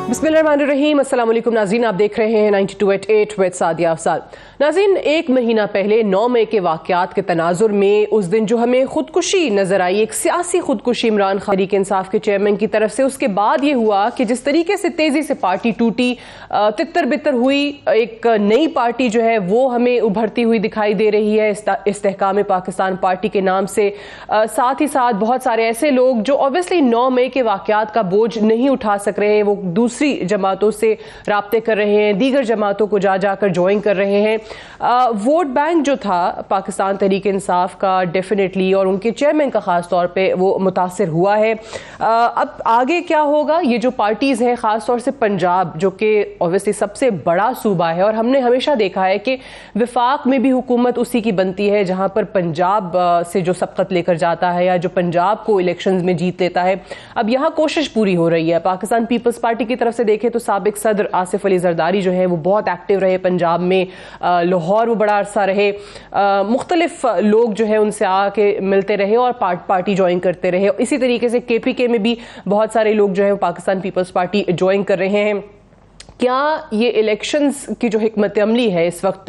बिस्मिल्लाहिर्रहमानिर्रहीम। अस्सलाम वालेकुम नाज़रीन, आप देख रहे हैं 92.8 विद सादिया अफसाल। नाज़रीन, एक महीना पहले 9 मई के वाक़यात के तनाजुर में उस दिन जो हमें खुदकुशी नजर आई, एक सियासी खुदकुशी इमरान खान तहरीक इंसाफ के चेयरमैन की तरफ से, उसके बाद ये हुआ कि जिस तरीके से तेजी से पार्टी टूटी, तितर बितर हुई, एक नई पार्टी जो है वो हमें उभरती हुई दिखाई दे रही है इस्तेहकाम पाकिस्तान पार्टी के नाम से। साथ ही साथ बहुत सारे ऐसे लोग जो ऑब्वियसली 9 मई के वाक़यात का बोझ नहीं उठा सक रहे हैं, वो दूसरी जमातों से राब्ते कर रहे हैं, दीगर जमातों को जा जाकर ज्वाइन कर रहे हैं। वोट बैंक जो था पाकिस्तान तहरीक इंसाफ का डेफिनेटली, और उनके चेयरमैन का खास तौर पे वो मुतासिर हुआ है। अब आगे क्या होगा, ये जो पार्टीज हैं, खास तौर से पंजाब जो कि ऑब्वियसली सबसे बड़ा सूबा है, और हमने हमेशा देखा है कि विफाक में भी हुकूमत उसी की बनती है जहां पर पंजाब से जो सबकत लेकर जाता है या जो पंजाब को इलेक्शंस में जीत लेता है। अब यहाँ कोशिश पूरी हो रही है। पाकिस्तान पीपल्स पार्टी की तरफ से देखें तो साबिक सदर आसिफ अली जरदारी जो है वो बहुत एक्टिव रहे पंजाब में, लाहौर वो बड़ा अरसा रहे, मुख्तलिफ लोग जो है उनसे आके मिलते रहे और पार्टी ज्वाइन करते रहे। इसी तरीके से KPK में भी बहुत सारे लोग जो है पाकिस्तान पीपल्स पार्टी ज्वाइन कर रहे हैं। क्या ये इलेक्शंस की जो हिकमत अमली है इस वक्त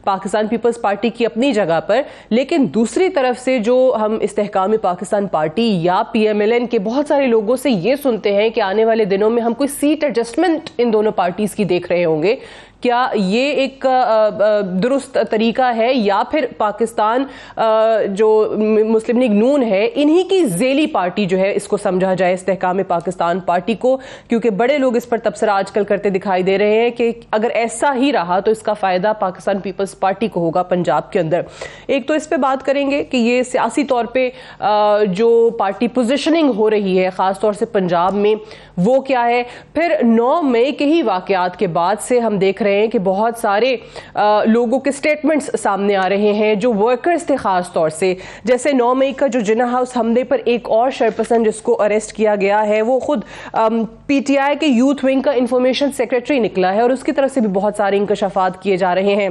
पाकिस्तान पीपल्स पार्टी की अपनी जगह पर, लेकिन दूसरी तरफ से जो हम इस्तेहकाम पाकिस्तान पार्टी या PMLN के बहुत सारे लोगों से ये सुनते हैं कि आने वाले दिनों में हम कोई सीट एडजस्टमेंट इन दोनों पार्टीज की देख रहे होंगे, क्या ये एक दुरुस्त तरीका है या फिर पाकिस्तान जो मुस्लिम लीग नून है इन्हीं की ज़ेली पार्टी जो है इसको समझा जाए इस्तेहकाम पाकिस्तान पार्टी को? क्योंकि बड़े लोग इस पर तबसरा आजकल करते दिखाई दे रहे हैं कि अगर ऐसा ही रहा तो इसका फ़ायदा पाकिस्तान पीपल्स पार्टी को होगा पंजाब के अंदर। एक तो इस पर बात करेंगे कि ये सियासी तौर पर जो पार्टी पोजिशनिंग हो रही है ख़ास तौर से पंजाब में वो क्या है। फिर 9 मई के ही वाक़यात के बाद से हम देख रहे हैं कि बहुत सारे लोगों के स्टेटमेंट्स सामने आ रहे हैं जो वर्कर्स थे, खास तौर से जैसे 9 मई का जो जिन्ना हाउस हमले पर एक और शरपसंद जिसको अरेस्ट किया गया है वो खुद PTI के यूथ विंग का इंफॉर्मेशन सेक्रेटरी निकला है, और उसकी तरफ से भी बहुत सारे इंकशाफात किए जा रहे हैं।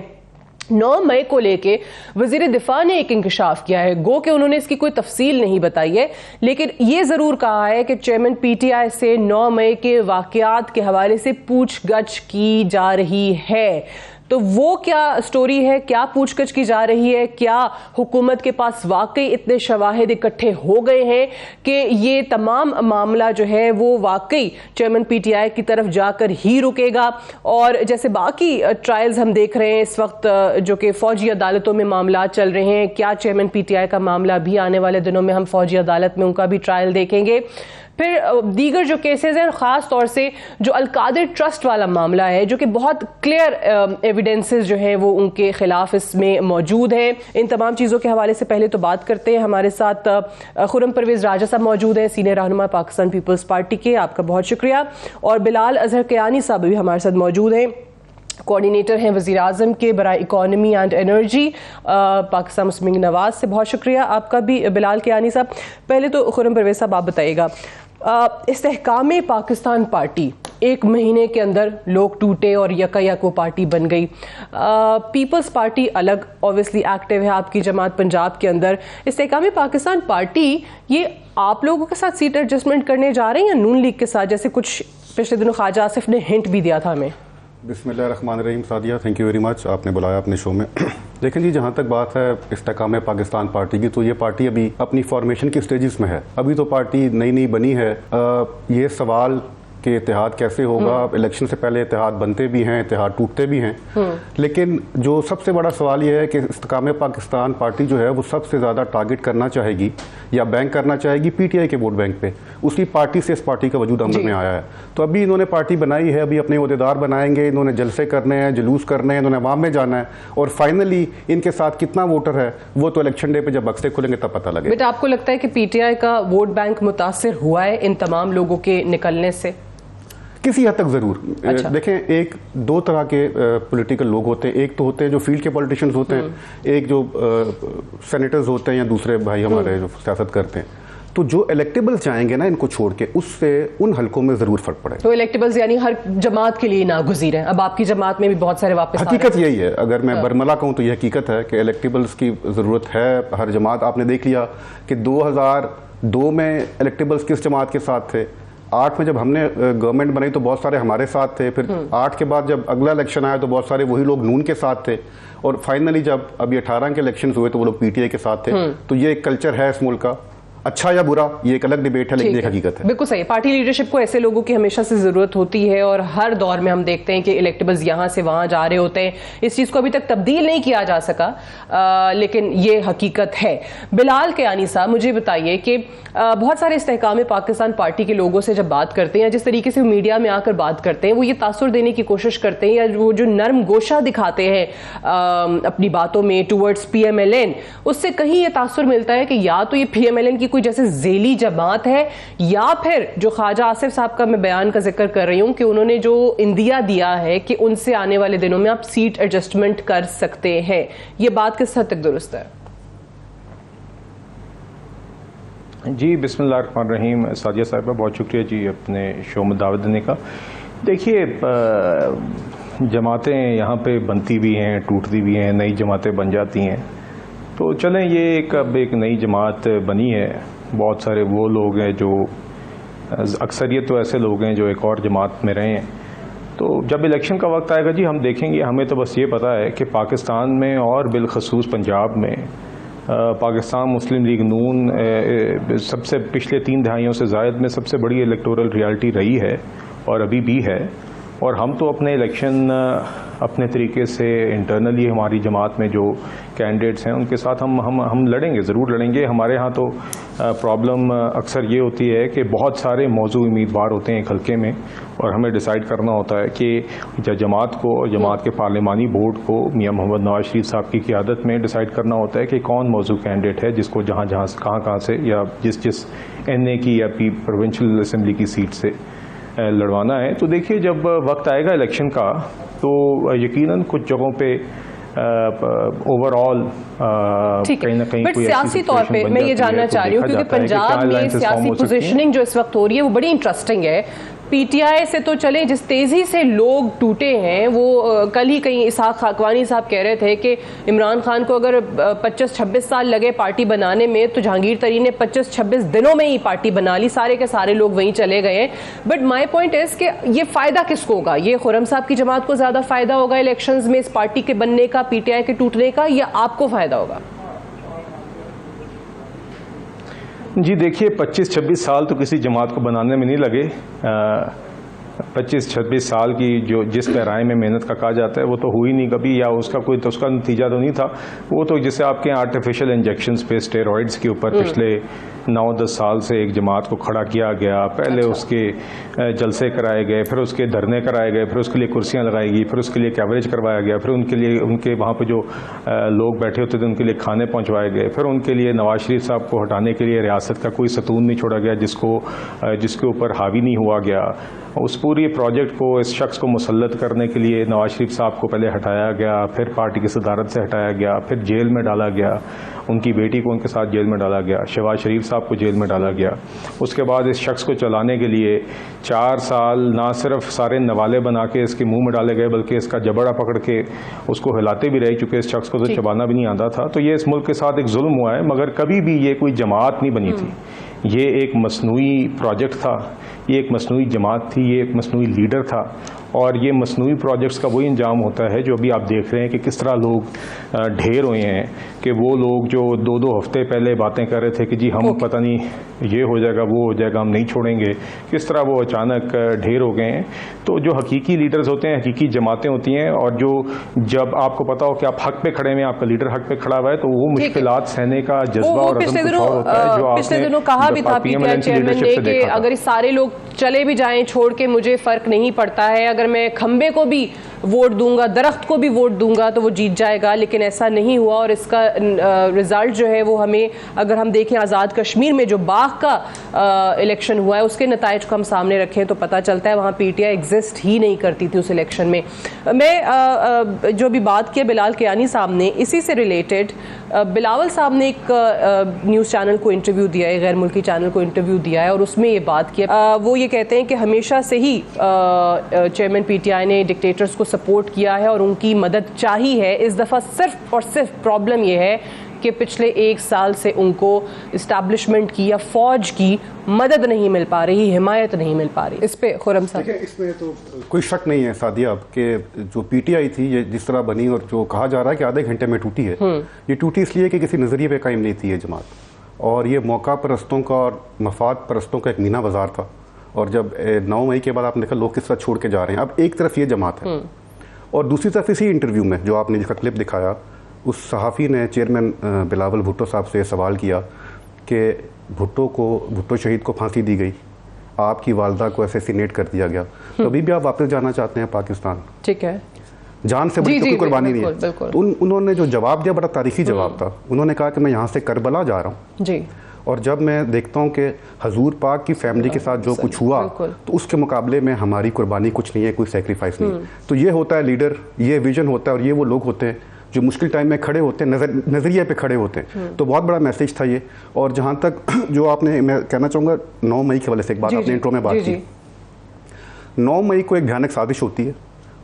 9 मई को लेके वजीर दिफा ने एक इंकशाफ किया है, गो कि उन्होंने इसकी कोई तफसील नहीं बताई है, लेकिन ये जरूर कहा है कि चेयरमैन PTI से 9 मई के वाकयात के हवाले से पूछगछ की जा रही है। तो वो क्या स्टोरी है, क्या पूछगछ की जा रही है, क्या हुकूमत के पास वाकई इतने शवाहिद इकट्ठे हो गए हैं कि ये तमाम मामला जो है वो वाकई चेयरमैन PTI की तरफ जाकर ही रुकेगा? और जैसे बाकी ट्रायल्स हम देख रहे हैं इस वक्त जो कि फौजी अदालतों में मामला चल रहे हैं, क्या चेयरमैन PTI का मामला भी आने वाले दिनों में हम फौजी अदालत में उनका भी ट्रायल देखेंगे? फिर दीगर जो केसेस हैं, ख़ास तौर से जो अलकादिर ट्रस्ट वाला मामला है जो कि बहुत क्लियर एविडेंसेस जो हैं वो उनके खिलाफ इसमें मौजूद हैं। इन तमाम चीज़ों के हवाले से पहले तो बात करते हैं। हमारे साथ खुर्रम परवेज़ राजा साहब मौजूद हैं, सीनियर रहनुमा पाकिस्तान पीपल्स पार्टी के, आपका बहुत शुक्रिया। और बिलाल अजहर कियानी साहब भी हमारे साथ मौजूद हैं, कोऑर्डिनेटर हैं वज़ीर आज़म के बराए economy and energy Pakistan Muslim League Nawaz से। बहुत शुक्रिया आपका भी बिलाल कियानी साहब। पहले तो खुर्रम परवेज़ साहब आप बताइएगा, इस्तेहकाम पाकिस्तान पार्टी एक महीने के अंदर लोग टूटे और यकायक वो पार्टी बन गई। पीपल्स पार्टी अलग ऑब्वियसली एक्टिव है आपकी जमात पंजाब के अंदर। इस्तेहकाम पाकिस्तान पार्टी ये आप लोगों के साथ सीट एडजस्टमेंट करने जा रहे हैं या नून लीग के साथ, जैसे कुछ पिछले दिनों ख्वाजा आसिफ ने हिंट भी दिया था हमें? बिस्मिल्लाहिर्रहमानिर्रहीम। Sadia, thank you very much, आपने बुलाया अपने शो में। लेकिन जी, जहाँ तक बात है इस्तेहकाम पाकिस्तान पार्टी की, तो ये पार्टी अभी अपनी फॉर्मेशन की स्टेजेस में है। अभी तो पार्टी नई नई बनी है। ये सवाल कि इत्तेहाद कैसे होगा, इलेक्शन से पहले इत्तेहाद बनते भी हैं, इत्तेहाद टूटते भी हैं, लेकिन जो सबसे बड़ा सवाल ये है कि इस्तेहकाम पाकिस्तान पार्टी जो है वो सबसे ज़्यादा टारगेट करना चाहेगी या बैंक करना चाहेगी PTI के वोट बैंक पे। उसी पार्टी से इस पार्टी का वजूद अमल में आया है। तो अभी इन्होंने पार्टी बनाई है, अभी अपने अहदेदार बनाएंगे, इन्होंने जलसे करने हैं, जुलूस करने हैं, इन्होंने अवाम में जाना है, और फाइनली इनके साथ कितना वोटर है वो तो इलेक्शन डे पे जब बक्से खुलेंगे तब पता लगेगा। बेटा, आपको लगता है कि PTI का वोट बैंक मुतासिर हुआ है इन तमाम लोगों के निकलने से? किसी हद तक ज़रूर। अच्छा। देखें, एक दो तरह के पॉलिटिकल लोग होते हैं। एक तो होते हैं जो फील्ड के पॉलिटिशियंस होते हैं, एक जो सेनेटर्स होते हैं या दूसरे भाई हमारे जो सियासत करते हैं। तो जो इलेक्टेबल्स जाएंगे ना इनको छोड़ के, उससे उन हलकों में जरूर फर्क पड़ेगा। तो इलेक्टेबल्स यानी हर जमात के लिए नागुज़ीर है। अब आपकी जमात में भी बहुत सारे वापस हकीकत यही है, अगर मैं बरमला कहूं तो ये हकीकत है कि इलेक्टेबल्स की जरूरत है हर जमात। आपने देख लिया कि 2002 में इलेक्टेबल्स किस जमात के साथ थे, 8 में जब हमने गवर्नमेंट बनाई तो बहुत सारे हमारे साथ थे, फिर 8 के बाद जब अगला इलेक्शन आया तो बहुत सारे वही लोग नून के साथ थे, और फाइनली जब अभी 18 के इलेक्शन हुए तो वो लोग पीटीआई के साथ थे। तो ये एक कल्चर है इस मुल्क का, अच्छा या बुरा ये एक अलग डिबेट है, लेकिन एक हकीकत है। बिल्कुल सही। पार्टी लीडरशिप को ऐसे लोगों की हमेशा से जरूरत होती है, और हर दौर में हम देखते हैं कि इलेक्टेबल्स यहां से वहां जा रहे होते हैं। इस चीज को अभी तक तब्दील नहीं किया जा सका, लेकिन ये हकीकत है। बिलाल कियानी साहब, मुझे बताइए कि बहुत सारे इस्तेहकाम पाकिस्तान पार्टी के लोगों से जब बात करते हैं या जिस तरीके से मीडिया में आकर बात करते हैं, वो ये तासुर देने की कोशिश करते हैं या वो जो नर्म गोशा दिखाते हैं अपनी बातों में टूवर्ड्स PMLN, उससे कहीं ये तासुर मिलता है कि या तो ये PMLN की कोई जैसे झेली जमात है, या फिर जो ख्वाजा आसिफ साहब का मैं बयान का जिक्र कर रही हूं कि उन्होंने जो इंदिया दिया है कि उनसे आने वाले दिनों में आप सीट एडजस्टमेंट कर सकते हैं, ये बात किस हद तक दुरुस्त है? जी बिस्मिल्लाहिर्रहमानिर्रहीम। सादिया साहिबा बहुत शुक्रिया जी अपने शो में दावत देने का। देखिए, जमातें यहाँ पे बनती भी हैं, टूटती भी हैं, नई जमातें बन जाती हैं। तो चलें, ये अब एक नई जमात बनी है। बहुत सारे वो लोग हैं जो अक्सरियत तो ऐसे लोग हैं जो एक और जमात में रहे हैं। तो जब इलेक्शन का वक्त आएगा जी हम देखेंगे। हमें तो बस ये पता है कि पाकिस्तान में और बिलखसूस पंजाब में पाकिस्तान मुस्लिम लीग नून सबसे पिछले 3 दहाइयों से ज़ायद में सबसे बड़ी इलेक्टोरल रियलिटी रही है और अभी भी है। और हम तो अपने इलेक्शन अपने तरीके से इंटरनली हमारी जमात में जो कैंडिडेट्स हैं उनके साथ हम लड़ेंगे, ज़रूर लड़ेंगे। हमारे यहाँ तो प्रॉब्लम अक्सर ये होती है कि बहुत सारे मौजू उम्मीदवार होते हैं एक हल्के में, और हमें डिसाइड करना होता है कि जमात को, जमात के पार्लिमानी बोर्ड को मियां मोहम्मद नवाज शरीफ साहब की क़ियादत में डिसाइड करना होता है कि कौन मौजू कैंडिडेट है जिसको जहाँ कहाँ से या जिस NA की या प्रोविंशियल असम्बली की सीट से लड़वाना है। तो देखिए, जब वक्त आएगा इलेक्शन का तो यकीनन कुछ जगहों पे ओवरऑल कहीं ना कहीं कोई सियासी तौर पे मैं ये जानना चाह रही हूँ, क्योंकि पंजाब में सियासी पोजीशनिंग जो इस वक्त हो रही है वो बड़ी इंटरेस्टिंग है। PTI से तो चले, जिस तेजी से लोग टूटे हैं वो कल ही कहीं इसहाक खाकवानी साहब कह रहे थे कि इमरान खान को अगर 25-26 साल लगे पार्टी बनाने में तो जहांगीर तरीन ने 25-26 दिनों में ही पार्टी बना ली, सारे के सारे लोग वहीं चले गए। बट माय पॉइंट इज कि ये फायदा किसको होगा? ये खुर्रम साहब की जमात को ज्यादा फायदा होगा इलेक्शंस में इस पार्टी के बनने का, PTI के टूटने का, या आपको फायदा होगा? जी देखिए, 25-26 साल तो किसी जमात को बनाने में नहीं लगे। 25-26 साल की जो जिस पैराए में मेहनत का कहा जाता है वो तो हुई नहीं कभी, या उसका कोई तो उसका नतीजा तो नहीं था। वो तो जिसे आपके आर्टिफिशियल इंजेक्शंस पे स्टेरॉइड्स के ऊपर पिछले 9-10 साल से एक जमात को खड़ा किया गया। पहले उसके जलसे कराए गए, फिर उसके धरने कराए गए, फिर उसके लिए कुर्सियां लगाई गई, फिर उसके लिए कवरेज करवाया गया, फिर उनके लिए उनके वहाँ पे जो लोग बैठे होते थे उनके लिए खाने पहुँचवाए गए, फिर उनके लिए नवाज शरीफ साहब को हटाने के लिए रियासत का कोई सतून नहीं छोड़ा गया जिसके ऊपर हावी नहीं हुआ गया। उस पूरी प्रोजेक्ट को, इस शख्स को मुसल्लत करने के लिए नवाज शरीफ साहब को पहले हटाया गया, फिर पार्टी की सदारत से हटाया गया, फिर जेल में डाला गया, उनकी बेटी को उनके साथ जेल में डाला गया, शहबाज शरीफ साहब को जेल में डाला गया। उसके बाद इस शख्स को चलाने के लिए 4 साल ना सिर्फ सारे नवाले बना के इसके मुंह में डाले गए, बल्कि इसका जबड़ा पकड़ के उसको हिलाते भी रहे, क्योंकि इस शख्स को तो चबाना भी नहीं आता था। तो ये इस मुल्क के साथ एक जुल्म हुआ है, मगर कभी भी ये कोई जमात नहीं बनी थी। ये एक मसनूई प्रोजेक्ट था, ये एक मसनूई जमात थी, ये एक मसनूई लीडर था। और ये मसनूई प्रोजेक्ट्स का वही अंजाम होता है जो अभी आप देख रहे हैं कि किस तरह लोग ढेर हुए हैं, कि वो लोग जो 2-2 हफ्ते पहले बातें कर रहे थे कि जी हम पता नहीं ये हो जाएगा वो हो जाएगा, हम नहीं छोड़ेंगे, किस तरह वो अचानक ढेर हो गए हैं। तो जो हकीकी लीडर्स होते हैं, हकीकी जमातें होती हैं, और जो जब आपको पता हो कि आप हक पे खड़े हैं, आपका लीडर हक पे खड़ा हुआ है, तो वो मुश्किलात सहने का जज्बा और अज़म कुछ और होता है। जो पिछले दिनों कहा भी था PTI चेयरमैन ने कि अगर सारे लोग चले भी जाएं छोड़ के मुझे फर्क नहीं पड़ता है, अगर मैं खंबे को भी वोट दूंगा, दरख्त को भी वोट दूंगा तो वो जीत जाएगा, लेकिन ऐसा नहीं हुआ। और इसका रिजल्ट जो है वो हमें, अगर हम देखें आज़ाद कश्मीर में जो बाघ का इलेक्शन हुआ है उसके नताइज को हम सामने रखें तो पता चलता है वहाँ पीटीआई एग्जिस्ट ही नहीं करती थी उस इलेक्शन में। मैं जो भी बात की बिलाल कियानी साहब ने, इसी से रिलेटेड बिलावल साहब ने एक न्यूज़ चैनल को इंटरव्यू दिया है, गैर मुल्की चैनल को इंटरव्यू दिया है, और उसमें ये बात की। वो ये कहते हैं कि हमेशा से ही चेयरमैन पीटीआई ने डिक्टेटर्स को सपोर्ट किया है और उनकी मदद चाहिए है। इस दफ़ा सिर्फ और सिर्फ प्रॉब्लम ये है कि पिछले 1 साल से उनको इस्टेब्लिशमेंट की या फौज की मदद नहीं मिल पा रही, हिमायत नहीं मिल पा रही। इस पे खुरम साहब। देखिए, इसमें तो कोई शक नहीं है सादिया कि जो पीटीआई थी ये जिस तरह बनी और जो कहा जा रहा है कि आधे घंटे में टूटी है, ये टूटी इसलिए कि किसी नजरिए पे कायम नहीं थी ये जमात, और ये मौका परस्तों का और मफाद परस्तों का एक मीना बाजार था। और जब 9 मई के बाद आपने देखा लोग किस तरह छोड़ के जा रहे हैं। अब एक तरफ ये जमात है और दूसरी तरफ इसी इंटरव्यू में जो आपने जिसका क्लिप दिखाया, उस सहाफ़ी ने चेयरमैन बिलावल भुट्टो साहब से सवाल किया कि भुट्टो शहीद को फांसी दी गई, आपकी वालदा को असैसिनेट कर दिया गया, तो अभी भी आप वापस जाना चाहते हैं पाकिस्तान? ठीक है, जान से बड़ी कोई कुर्बानी नहीं है। तो उन्होंने जो जवाब दिया बड़ा तारीखी जवाब था। उन्होंने कहा कि मैं यहाँ से करबला जा रहा हूँ जी, और जब मैं देखता हूँ कि हजूर पाक की फैमिली के साथ जो कुछ हुआ तो उसके मुकाबले में हमारी कुर्बानी कुछ नहीं है, कोई सेक्रीफाइस नहीं। तो ये होता है लीडर, ये विजन होता है, और ये वो लोग होते हैं जो मुश्किल टाइम में खड़े होते हैं, नज़रिए पे खड़े होते हैं। तो बहुत बड़ा मैसेज था ये। और जहाँ तक जो आपने, मैं कहना चाहूँगा 9 मई के वाले से एक बात आपने इंट्रो में बात की। 9 मई को एक भयानक साजिश होती है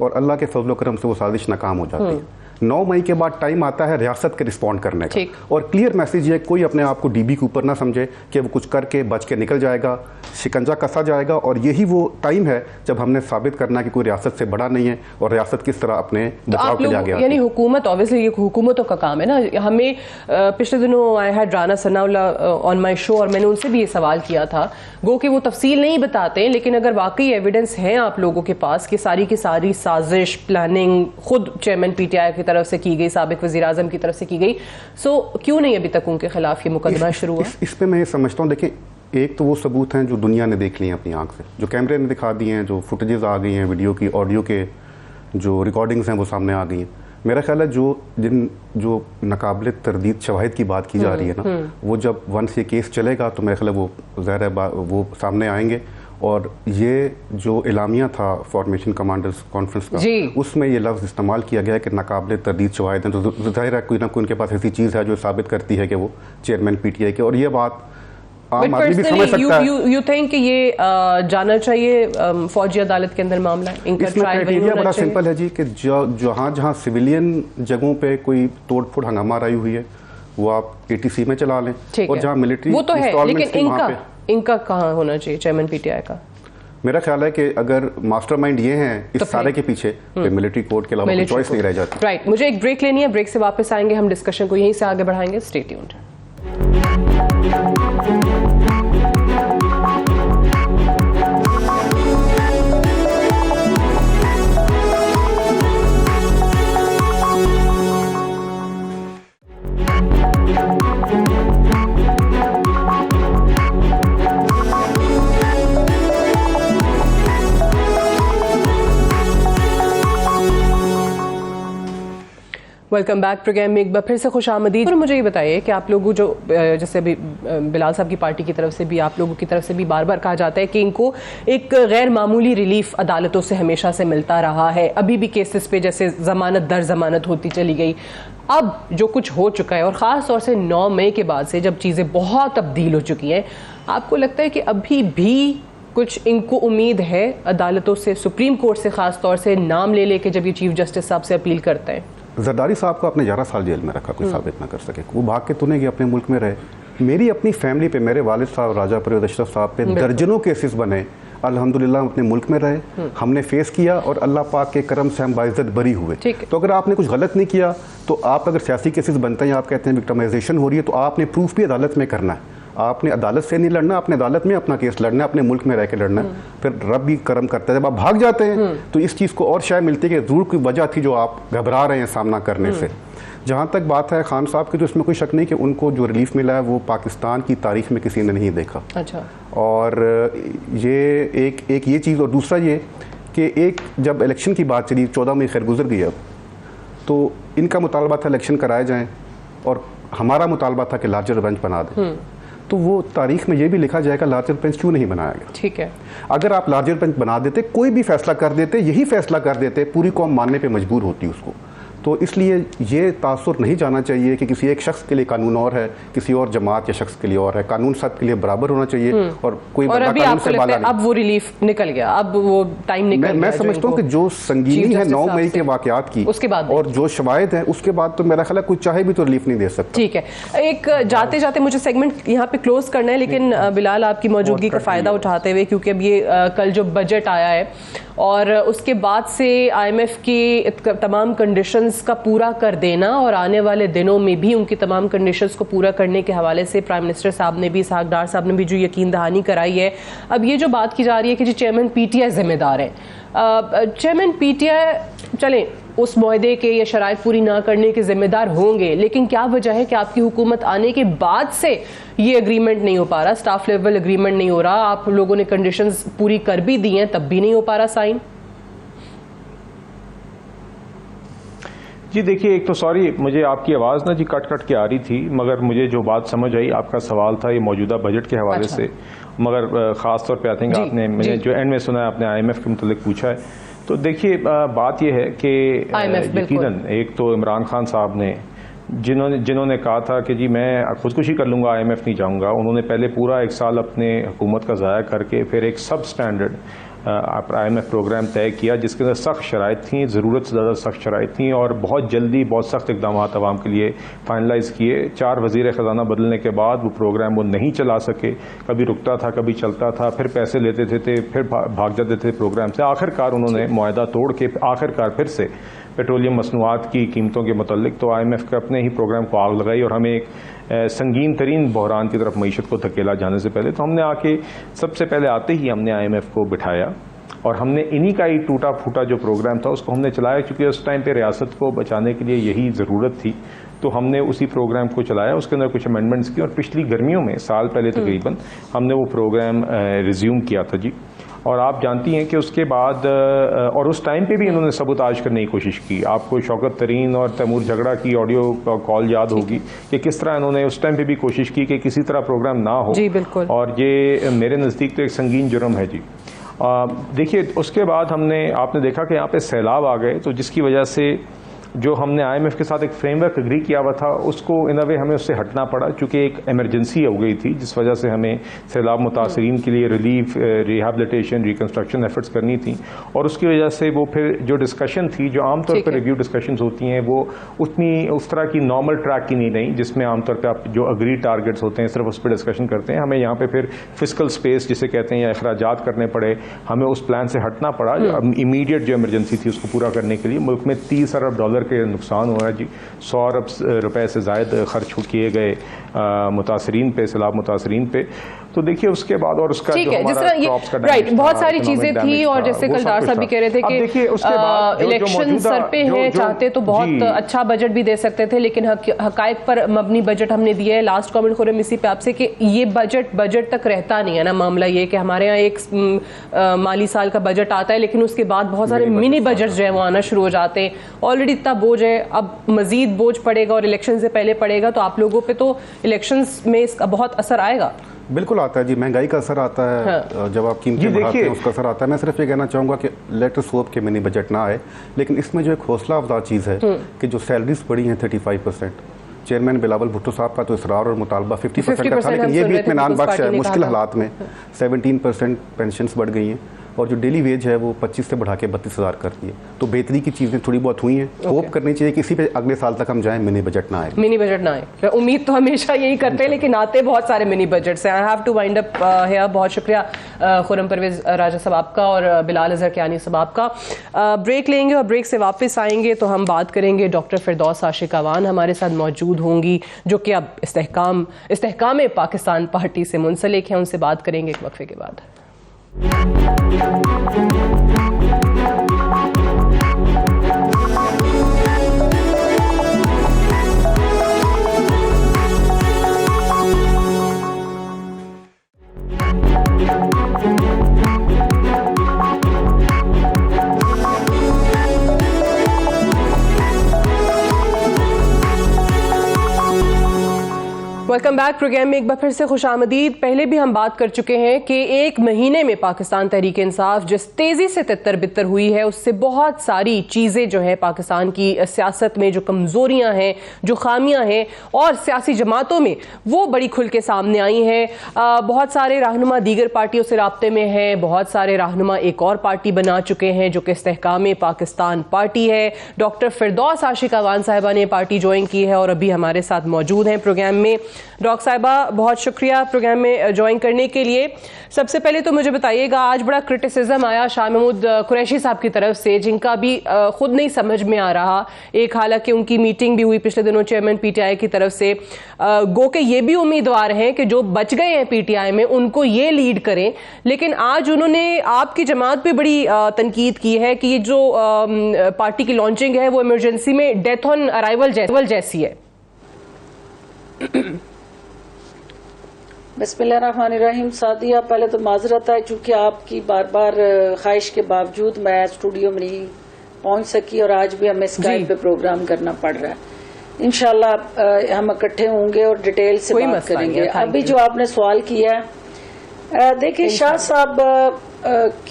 और अल्लाह के फजल करम से वो साजिश नाकाम हो जाती है। 9 मई के बाद टाइम आता है रियासत के रिस्पॉन्ड करने का, और क्लियर मैसेज ये, कोई अपने आप को डीबी के ऊपर ना समझे कि वो कुछ करके बच के निकल जाएगा, शिकंजा कसा जाएगा। और यही वो टाइम है जब हमने साबित करना कि कोई रियासत से बड़ा नहीं है और रियासत किस तरह अपने बचाव के लिए आगे। यानी हुकूमत, ऑब्वियसली ये हुकूमतों का काम है ना। हमें पिछले दिनों I had Rana Sanaullah on my show, और मैंने उनसे भी ये सवाल किया था, गो कि वो तफसील नहीं बताते, लेकिन अगर वाकई एविडेंस है आप लोगों के पास कि सारी की सारी साजिश, प्लानिंग खुद चेयरमैन पीटीआई की तरफ से की गई, साबिक वज़ीर आज़म की तरफ से की गई, सो क्यों नहीं अभी तक उनके खिलाफ ये मुकदमा शुरू हुआ? इस पे मैं ये समझता हूँ, देखिए, एक तो वो सबूत हैं जो दुनिया ने देख लिए हैं अपनी आंख से, जो कैमरे ने दिखा दिए हैं, जो फुटेजेस आ गई हैं, वीडियो की, ऑडियो के जो रिकॉर्डिंग्स हैं वो सामने आ गई हैं। मेरा ख्याल है जो नाकाबिले तरदीद शवाहिद की बात की जा रही है ना, वो जब वंस ये केस चलेगा तो मेरा ख्याल है वो ज़ाहिर है वो सामने आएंगे। और ये जो इलामिया था फॉर्मेशन कमांडर्स कॉन्फ्रेंस का, उसमें ये लफ्ज़ इस्तेमाल किया गया कि नाकाबिले तरदीद शवाहिद हैं, तो ज़ाहिर है कोई ना कोई उनके पास ऐसी चीज़ है जो साबित करती है कि वो चेयरमैन पीटीआई के, और ये बात आम आदमी भी समझ सकता है। यू थिंक कि ये जाना चाहिए फौजी अदालत के अंदर मामला? इसमें क्राइटेरिया बड़ा सिंपल है जी कि जहाँ सिविलियन जगहों पे कोई तोड़-फोड़ हंगामा आई हुई है वो आप ATC में चला लें, और जहाँ मिलिट्री वो तो है, लेकिन इनका कहाँ होना चाहिए चेयरमैन पीटीआई का? मेरा ख्याल है कि अगर मास्टरमाइंड ये हैं इस तो सारे के पीछे, तो मिलिट्री कोर्ट के अलावा चॉइस नहीं रह जाती। राइट, मुझे एक ब्रेक लेनी है, ब्रेक से वापस आएंगे, हम डिस्कशन को यहीं से आगे बढ़ाएंगे। Stay tuned. Welcome back programme में एक बार फिर से खुश आमदीद। और मुझे ये बताइए कि आप लोगों जो जैसे अभी बिलाल साहब की पार्टी की तरफ से भी, आप लोगों की तरफ से भी बार बार कहा जाता है कि इनको एक गैर मामूली रिलीफ अदालतों से हमेशा से मिलता रहा है, अभी भी केसेस पे जैसे जमानत दर जमानत होती चली गई। अब जो कुछ हो चुका है, और ख़ास तौर से 9 मई के बाद से जब चीज़ें बहुत तब्दील हो चुकी हैं, आपको लगता है कि अभी भी कुछ इनको उम्मीद है अदालतों से, सुप्रीम कोर्ट से ख़ास तौर से नाम ले लेके जब ये चीफ जस्टिस साहब से अपील करते हैं? जरदारी साहब को आपने 11 साल जेल में रखा, कोई साबित ना कर सके, वो भाग के तो नहीं गए, अपने मुल्क में रहे। मेरी अपनी फैमिली पे, मेरे वालिद साहब राजा परवेज अशरफ साहब पे दर्जनों केसेस बने, अल्हम्दुलिल्लाह अपने मुल्क में रहे, हमने फेस किया और अल्लाह पाक के करम से हम बाइज्जत बरी हुए। तो अगर आपने कुछ गलत नहीं किया, तो आप अगर सियासी केसेस बनते हैं, आप कहते हैं विक्टिमाइजेशन हो रही है, तो आपने प्रूफ भी अदालत में करना है। आपने अदालत से नहीं लड़ना, अपने अदालत में अपना केस लड़ना है, अपने मुल्क में रह के लड़ना है। फिर रब भी करम करता है, जब आप भाग जाते हैं तो इस चीज़ को और शायद मिलती है कि जरूर कोई वजह थी जो आप घबरा रहे हैं सामना करने से। जहाँ तक बात है खान साहब की, तो इसमें कोई शक नहीं कि उनको जो रिलीफ मिला है वो पाकिस्तान की तारीख में किसी ने नहीं देखा। अच्छा। और ये एक ये चीज़, और दूसरा ये कि एक जब इलेक्शन की बात चली 14 मई खैर गुजर गई अब, तो इनका मुतालबा था इलेक्शन कराए जाएं और हमारा मुतालबा था कि लार्जर बेंच बना दें। तो वो तारीख में ये भी लिखा जाएगा लार्जर बेंच क्यों नहीं बनाया गया। ठीक है, अगर आप लार्जर बेंच बना देते, कोई भी फैसला कर देते, यही फैसला कर देते, पूरी कौम मानने पे मजबूर होती उसको। तो इसलिए ये तासुर नहीं जाना चाहिए कि किसी एक शख्स के लिए कानून और है, किसी और जमात या शख्स के लिए और है। कानून सबके लिए बराबर होना चाहिए और कोई और अभी कानून आपको से लगता बाला है अब वो रिलीफ निकल गया, अब वो टाइम निकल गया। मैं समझता हूँ कि जो संगीनी है 9 मई के वाकयात की उसके बाद और जो शवायद है उसके बाद तो मेरा ख्याल है कोई चाहे भी तो रिलीफ नहीं दे सकता। ठीक है, एक जाते जाते मुझे सेगमेंट यहाँ पे क्लोज करना है, लेकिन बिलाल आपकी मौजूदगी का फायदा उठाते हुए, क्योंकि अब ये कल जो बजट आया है और उसके बाद से IMF की तमाम कंडीशंस का पूरा कर देना और आने वाले दिनों में भी उनकी तमाम कंडीशंस को पूरा करने के हवाले से प्राइम मिनिस्टर साहब ने भी, इसहाक डार साहब ने भी जो यकीन दहानी कराई है। अब ये जो बात की जा रही है कि जी चेयरमैन PTI जिम्मेदार है, चेयरमैन PTI चलें उस मुआहदे के या शराइत पूरी ना करने के जिम्मेदार होंगे, लेकिन क्या वजह है कि आपकी हुकूमत आने के बाद से ये एग्रीमेंट नहीं हो पा रहा, स्टाफ लेवल एग्रीमेंट नहीं हो रहा, आप लोगों ने कंडीशंस पूरी कर भी दी हैं तब भी नहीं हो पा रहा साइन? जी देखिए, एक तो सॉरी मुझे आपकी आवाज़ ना जी कट कट के आ रही थी, मगर मुझे जो बात समझ आई, आपका सवाल था ये मौजूदा बजट के हवाले से, मगर ख़ास तौर पे आई थिंक आपने, मैंने जो एंड में सुना है आपने IMF के मुतल्लिक पूछा है। तो देखिए बात यह है कि यकीनन एक तो इमरान खान साहब ने जिन्होंने कहा था कि जी मैं खुदकुशी कर लूँगा, IMF नहीं जाऊँगा, उन्होंने पहले पूरा 1 साल अपने हुकूमत का ज़ाया करके फिर एक सब स्टैंडर्ड IMF प्रोग्राम तय किया जिसके अंदर सख्त शराइत थी, ज़रूरत से ज़्यादा सख्त शराइत थी और बहुत जल्दी बहुत सख्त इकदाम आवाम के लिए फाइनलाइज किए। 4 वज़ीर ख़जाना बदलने के बाद वो प्रोग्राम वो नहीं चला सके, कभी रुकता था कभी चलता था, फिर पैसे लेते थे फिर भाग जाते थे प्रोग्राम से। आखिरकार उन्होंने मुआहदा तोड़ के आखिरकार फिर से पेट्रोलियम मसनूआत की कीमतों के मुतल्लिक तो IMF के अपने ही प्रोग्राम को आग लगाई और हमें एक संगीन तरीन बहरान की तरफ मईशत को धकेला जाने से पहले तो हमने आके सबसे पहले आते ही हमने IMF को बिठाया और हमने इन्हीं का ही टूटा फूटा जो प्रोग्राम था उसको हमने चलाया, क्योंकि उस टाइम पे रियासत को बचाने के लिए यही ज़रूरत थी। तो हमने उसी प्रोग्राम को चलाया, उसके अंदर कुछ अमेंडमेंट्स की और पिछली गर्मियों में साल पहले तकरीबन हमने वो प्रोग्राम रिज्यूम किया था जी। और आप जानती हैं कि उसके बाद और उस टाइम पे भी इन्होंने सबूताज करने की कोशिश की। आपको शौकत तरीन और तैमूर झगड़ा की ऑडियो कॉल याद होगी कि किस तरह इन्होंने उस टाइम पे भी कोशिश की कि किसी तरह प्रोग्राम ना हो जी, बिल्कुल। और ये मेरे नज़दीक तो एक संगीन जुर्म है जी। देखिए उसके बाद आपने देखा कि यहाँ पे सैलाब आ गए, तो जिसकी वजह से जो हमने IMF के साथ एक फ्रेमवर्क एग्री किया हुआ था उसको इन अ वे हमें उससे हटना पड़ा, क्योंकि एक इमरजेंसी हो गई थी जिस वजह से हमें सैलाब मुतासरीन के लिए रिलीफ, रिहैबिलिटेशन, रिकन्स्ट्रक्शन एफर्ट्स करनी थी। और उसकी वजह से वो फिर जो डिस्कशन थी, जो आमतौर पर रिव्यू डिस्कशंस होती हैं, वो उस तरह की नॉर्मल ट्रैक की नहीं रही जिसमें आमतौर पर आप जो अग्री टारगेट्स होते हैं सिर्फ उस पर डिस्कशन करते हैं। हमें यहाँ पे फिर फिस्कल स्पेस जिसे कहते हैं या अखराजात करने पड़े, हमें उस प्लान से हटना पड़ा। इमीडिएट जो इमरजेंसी थी उसको पूरा करने के लिए मुल्क में $30 अरब के नुकसान हुआ जी। 100 अरब रुपए से ज़ायद खर्च किए गए मुतासरीन पे, सैलाब मुतासरीन पे। तो देखिए उसके बाद और उसका ठीक है, जिस तरह ये राइट बहुत सारी चीजें थी और जैसे कल डार साहब भी कह रहे थे कि इलेक्शन सर पे है, चाहते तो बहुत अच्छा बजट भी दे सकते थे, लेकिन हकायक पर मबनी बजट हमने दिया है। लास्ट कमेंट खुर्रम इसी पे आपसे कि ये बजट तक रहता नहीं है ना। मामला ये कि हमारे यहाँ एक माली साल का बजट आता है लेकिन उसके बाद बहुत सारे मिनी बजट जो है वो आना शुरू हो जाते हैं। ऑलरेडी इतना बोझ है, अब मजीद बोझ पड़ेगा और इलेक्शन से पहले पड़ेगा, तो आप लोगों पे तो इलेक्शंस में इसका बहुत असर आएगा। बिल्कुल आता है जी, महंगाई का असर आता है। हाँ। जब आप कीमतें बढ़ाते हैं उसका असर आता है। मैं सिर्फ ये कहना चाहूँगा कि लेट अस होप के मिनी बजट ना आए, लेकिन इसमें जो एक हौसला अफजा चीज़ है कि जो सैलरीज बढ़ी हैं 35%। चेयरमैन बिलावल भुट्टो साहब का तो इसरार और मुतालबा 50% का था, लेकिन ये भी इत्मीनान बख्श है मुश्किल हालात में। 17% पेंशन बढ़ गई हैं और जो डेली वेज है वो 25 से बढ़ा के 32,000 कर दी है। तो बेहतरी की चीज़ें थोड़ी बहुत हुई हैं। होप करनी चाहिए कि इसी पे अगले साल तक हम जाएं, मिनी बजट ना आए। मिनी बजट ना आए, उम्मीद तो हमेशा यही करते हैं, लेकिन आते बहुत सारे मिनी बजट से। I have to wind up here. बहुत शुक्रिया खुर्रम परवेज राजा साहब आपका और बिलाल अजहर कियानी साहब आपका। ब्रेक लेंगे और ब्रेक से वापस आएंगे तो हम बात करेंगे डॉक्टर फिरदौस आशिक अवान हमारे साथ मौजूद होंगी, जो कि अब इस्तेहकाम पाकिस्तान पार्टी से मुंसलिक है। उनसे बात करेंगे एक वक्फे के बाद। Welcome back. प्रोग्राम में एक बार फिर से खुशामदीद। पहले भी हम बात कर चुके हैं कि एक महीने में पाकिस्तान तहरीक इंसाफ जिस तेजी से तितर बितर हुई है, उससे बहुत सारी चीजें जो है पाकिस्तान की सियासत में जो कमजोरियां हैं, जो खामियां हैं और सियासी जमातों में, वो बड़ी खुल के सामने आई हैं। बहुत सारे रहनुमा दीगर पार्टियों से राब्ते में हैं, बहुत सारे रहनुमा एक और पार्टी बना चुके हैं जो कि इस्तेहकाम पाकिस्तान पार्टी है। डॉक्टर फिरदौस आशिक अवान साहिबा ने पार्टी ज्वाइन की है और अभी हमारे साथ मौजूद हैं प्रोग्राम में। डॉक्टर साहिबा, बहुत शुक्रिया प्रोग्राम में ज्वाइन करने के लिए। सबसे पहले तो मुझे बताइएगा, आज बड़ा क्रिटिसिज्म आया शाह महमूद कुरैशी साहब की तरफ से, जिनका भी खुद नहीं समझ में आ रहा। एक हालांकि उनकी मीटिंग भी हुई पिछले दिनों चेयरमैन पीटीआई की तरफ से, गो के ये भी उम्मीदवार हैं कि जो बच गए हैं पीटीआई में उनको ये लीड करें, लेकिन आज उन्होंने आपकी जमात पे बड़ी तनकीद की है कि ये जो पार्टी की लॉन्चिंग है वो इमरजेंसी में डेथ ऑन अराइवल जैसी है। बिस्मिल्लाहिर्रहमानिर्रहीम। सादिया, पहले तो माजरत है चूंकि आपकी बार बार ख्वाहिश के बावजूद मैं स्टूडियो में नहीं पहुंच सकी और आज भी हमें स्काइप पे प्रोग्राम करना पड़ रहा है। इंशाल्लाह हम इकट्ठे होंगे और डिटेल से बात करेंगे। अभी जो आपने सवाल किया है, देखिए शाह साहब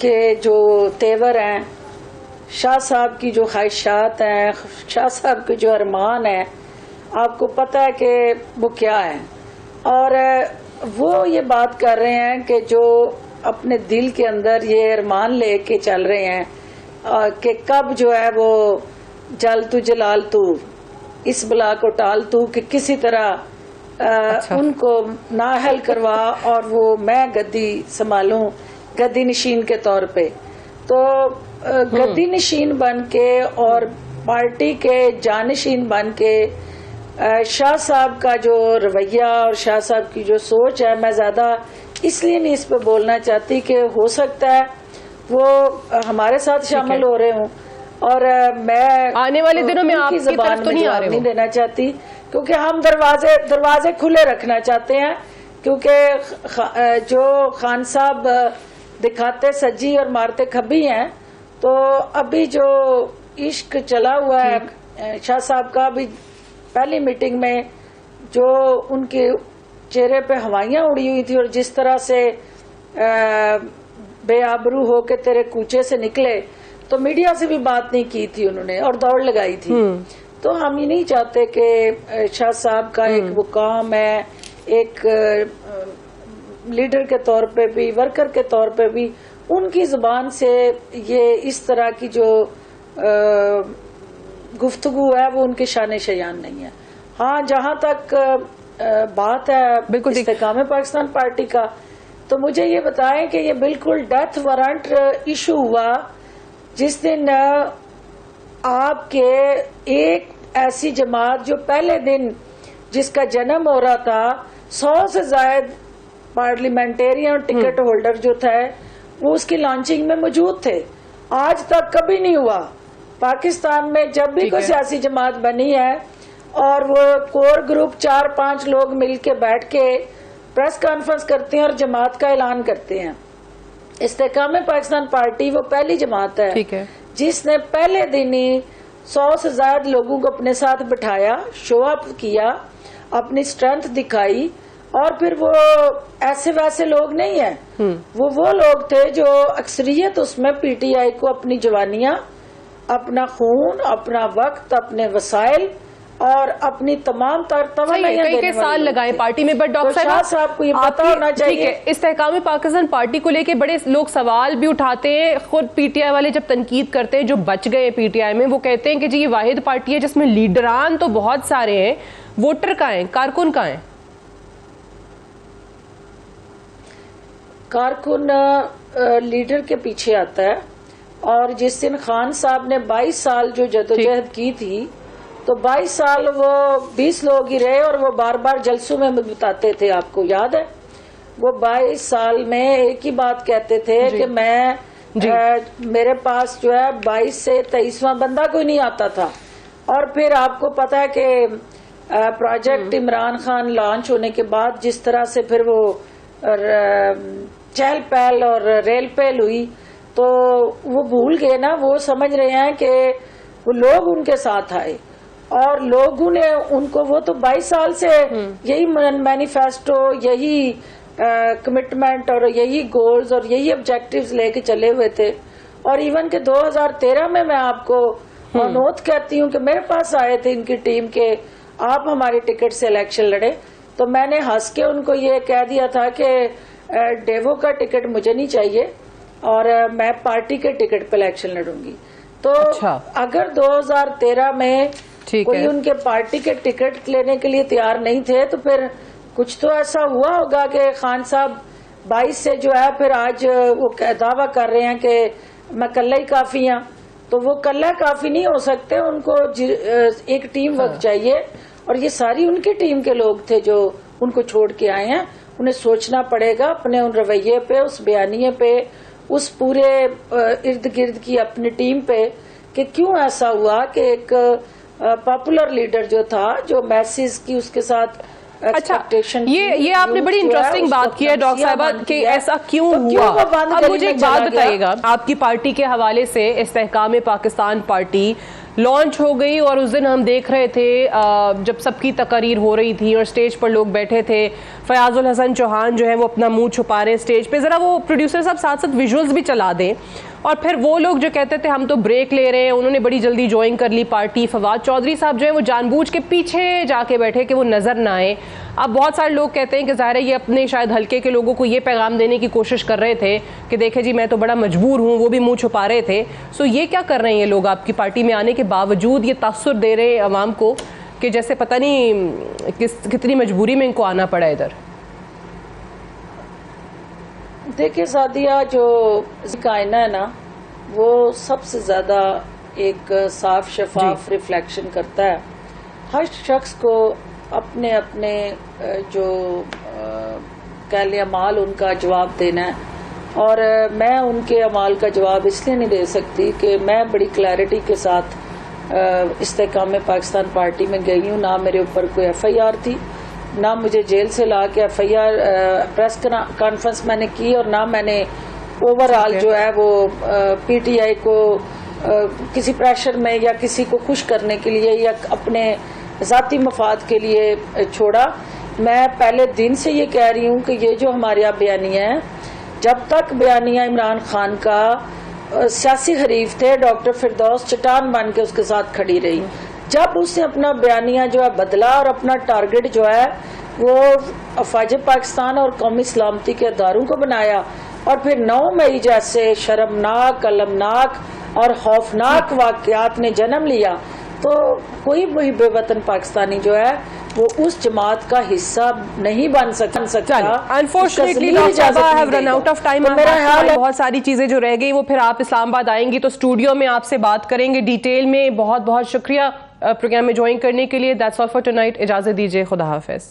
के जो तेवर हैं, शाह साहब की जो ख्वाहिशात हैं, शाह साहब के जो अरमान है, आपको पता है कि वो क्या है। और वो ये बात कर रहे हैं कि जो अपने दिल के अंदर ये अरमान लेके चल रहे हैं कि कब जो है वो जल तू जलाल तू, इस बला को टाल तू, कि किसी तरह उनको नाहल करवा और वो मैं गद्दी संभालूं, गद्दी नशीन के तौर पे। तो गद्दी नशीन बन के और पार्टी के जानशीन बन के शाह साहब का जो रवैया और शाह साहब की जो सोच है, मैं ज्यादा इसलिए नहीं इस पे बोलना चाहती कि हो सकता है वो हमारे साथ शामिल हो रहे हूँ और मैं आने वाले दिनों में आपकी तरफ तो नहीं आ रहे नहीं देना चाहती, क्योंकि हम दरवाजे खुले रखना चाहते हैं। क्योंकि जो खान साहब दिखाते सज्जी और मारते खब्बी हैं, तो अभी जो इश्क चला हुआ है शाह साहब का, अभी पहली मीटिंग में जो उनके चेहरे पे हवाइयां उड़ी हुई थी और जिस तरह से बेआबरू हो के तेरे कूचे से निकले, तो मीडिया से भी बात नहीं की थी उन्होंने और दौड़ लगाई थी। तो हम ये नहीं चाहते कि शाह साहब का एक मुकाम है, एक लीडर के तौर पे भी, वर्कर के तौर पे भी, उनकी जुबान से ये इस तरह की जो गुफ्तगू है वो उनके शान शयान नहीं है। हाँ, जहां तक बात है इस्तेकाम पाकिस्तान पार्टी का, तो मुझे ये बताएं कि ये बिल्कुल डेथ वारंट इशू हुआ जिस दिन आपके एक ऐसी जमात जो पहले दिन जिसका जन्म हो रहा था, 100 से ज्यादा पार्लियामेंटेरियन और टिकट होल्डर जो थे वो उसकी लॉन्चिंग में मौजूद थे। आज तक कभी नहीं हुआ पाकिस्तान में, जब भी कोई सियासी जमात बनी है और वो कोर ग्रुप 4-5 लोग मिलके बैठ के प्रेस कॉन्फ्रेंस करते हैं और जमात का ऐलान करते हैं। इस्तेकाम पाकिस्तान पार्टी वो पहली जमात है जिसने पहले दिन ही 100 से ज्यादा लोगों को अपने साथ बिठाया, शो अप किया, अपनी स्ट्रेंथ दिखाई। और फिर वो ऐसे वैसे लोग नहीं है, वो लोग थे जो अक्सरियत उसमें पीटीआई को अपनी जवानियां, अपना खून, अपना वक्त, अपने वसाइल और अपनी तमाम कई साल लगाए पार्टी में। बट डॉक्टर साहब को ये पता होना चाहिए, इस्तेहकाम पाकिस्तान पार्टी को लेके बड़े लोग सवाल भी उठाते हैं। खुद पीटीआई वाले जब तनकीद करते हैं, जो बच गए पीटीआई में, वो कहते हैं कि जी ये वाहिद पार्टी है जिसमें लीडरान तो बहुत सारे हैं, वोटर कहाँ हैं, कारकुन कहाँ हैं? कारकुन लीडर के पीछे आता है। और जिस दिन खान साहब ने 22 साल जो जदोजहद की थी, तो 22 साल वो 20 लोग ही रहे और वो बार बार जलसों में बताते थे, आपको याद है? वो 22 साल में एक ही बात कहते थे कि मैं मेरे पास जो है 22 से 23वां बंदा कोई नहीं आता था। और फिर आपको पता है कि प्रोजेक्ट इमरान खान लॉन्च होने के बाद जिस तरह से फिर वो चहल पहल और रेल पहल हुई, तो वो भूल गए ना, वो समझ रहे हैं कि वो लोग उनके साथ आए और लोगों ने उनको, वो तो 22 साल से यही मैनिफेस्टो, यही कमिटमेंट और यही गोल्स और यही ऑब्जेक्टिव्स लेके चले हुए थे। और इवन के 2013 में मैं आपको अनुरोध कहती हूँ कि मेरे पास आए थे इनकी टीम के, आप हमारी टिकट से इलेक्शन लड़े, तो मैंने हंस के उनको ये कह दिया था कि डेवो का टिकट मुझे नहीं चाहिए और मैं पार्टी के टिकट पे इलेक्शन लड़ूंगी। तो अगर 2013 में कोई उनके पार्टी के टिकट लेने के लिए तैयार नहीं थे तो फिर कुछ तो ऐसा हुआ होगा कि खान साहब 22 से जो है फिर आज वो दावा कर रहे हैं कि मैं कल्ला ही काफी हूं। तो वो कल्ला काफी नहीं हो सकते, उनको एक टीम वर्क चाहिए। और ये सारी उनकी टीम के लोग थे जो उनको छोड़ के आए हैं। उन्हें सोचना पड़ेगा अपने उन रवैये पे, उस बयानिए पे, उस पूरे इर्द गिर्द की अपनी टीम पे कि क्यों ऐसा हुआ कि एक पॉपुलर लीडर जो था, जो मैसेज की उसके साथ अच्छा, ये आपने बड़ी इंटरेस्टिंग बात की है डॉक्टर साहिबा कि ऐसा क्यों हुआ। अब मुझे एक बात बताइएगा, आपकी पार्टी के हवाले से इस्तेहकाम पाकिस्तान पार्टी लॉन्च हो गई और उस दिन हम देख रहे थे जब सबकी तकरीर हो रही थी और स्टेज पर लोग बैठे थे, फयाजुल हसन चौहान जो है वो अपना मुंह छुपा रहे हैं स्टेज पे। जरा वो प्रोड्यूसर साहब साथ साथ विजुअल्स भी चला दें। और फिर वो लोग जो कहते थे हम तो ब्रेक ले रहे हैं, उन्होंने बड़ी जल्दी ज्वाइन कर ली पार्टी। फवाद चौधरी साहब जो है वो जानबूझ के पीछे जाके बैठे कि वो नजर ना आए। अब बहुत सारे लोग कहते हैं कि ज़ाहिर है ये अपने शायद हल्के के लोगों को ये पैगाम देने की कोशिश कर रहे थे कि देखे जी मैं तो बड़ा मजबूर हूँ, वो भी मुंह छुपा रहे थे। सो ये क्या कर रहे हैं ये लोग आपकी पार्टी में आने के बावजूद, ये तासुर दे रहे हैं अवाम को कि जैसे पता नहीं कितनी मजबूरी में इनको आना पड़ा इधर। देखिए सादिया, जो कायना है ना वो सबसे ज्यादा एक साफ शफाफ रिफ्लेक्शन करता है। हर शख्स को अपने अपने जो कह लिया अमाल उनका जवाब देना है। और मैं उनके अमाल का जवाब इसलिए नहीं दे सकती कि मैं बड़ी क्लैरिटी के साथ इस्तेहकाम पाकिस्तान पार्टी में गई हूँ। ना मेरे ऊपर कोई FIR थी, ना मुझे जेल से ला के FIR प्रेस कॉन्फ्रेंस मैंने की, और ना मैंने ओवरऑल जो है वो PTI को किसी प्रेशर में या किसी को खुश करने के लिए या अपने ज़ाती मफाद के लिए छोड़ा। मैं पहले दिन से ये कह रही हूँ कि ये जो हमारे यहाँ बयानिया है, जब तक बयानिया इमरान खान का सियासी हरीफ थे डॉक्टर फिरदौस चट्टान बन के उसके साथ खड़ी रही। जब उसने अपना बयानिया जो है बदला और अपना टारगेट जो है वो अफवाज पाकिस्तान और कौमी सलामती के अदारों को बनाया, और फिर 9 मई जैसे शर्मनाक, अलमनाक और खौफनाक वाकयात ने जन्म लिया, तो कोई भी बेवतन पाकिस्तानी जो है वो उस जमात का हिस्सा नहीं बन सकता। Unfortunately run out of time. मेरा ख्याल है बहुत सारी चीजें जो रह गई वो फिर आप इस्लामाबाद आएंगी तो स्टूडियो में आपसे बात करेंगे डिटेल में। बहुत बहुत शुक्रिया प्रोग्राम में ज्वाइन करने के लिए। That's all for tonight. इजाजत दीजिए, खुदा हाफिज।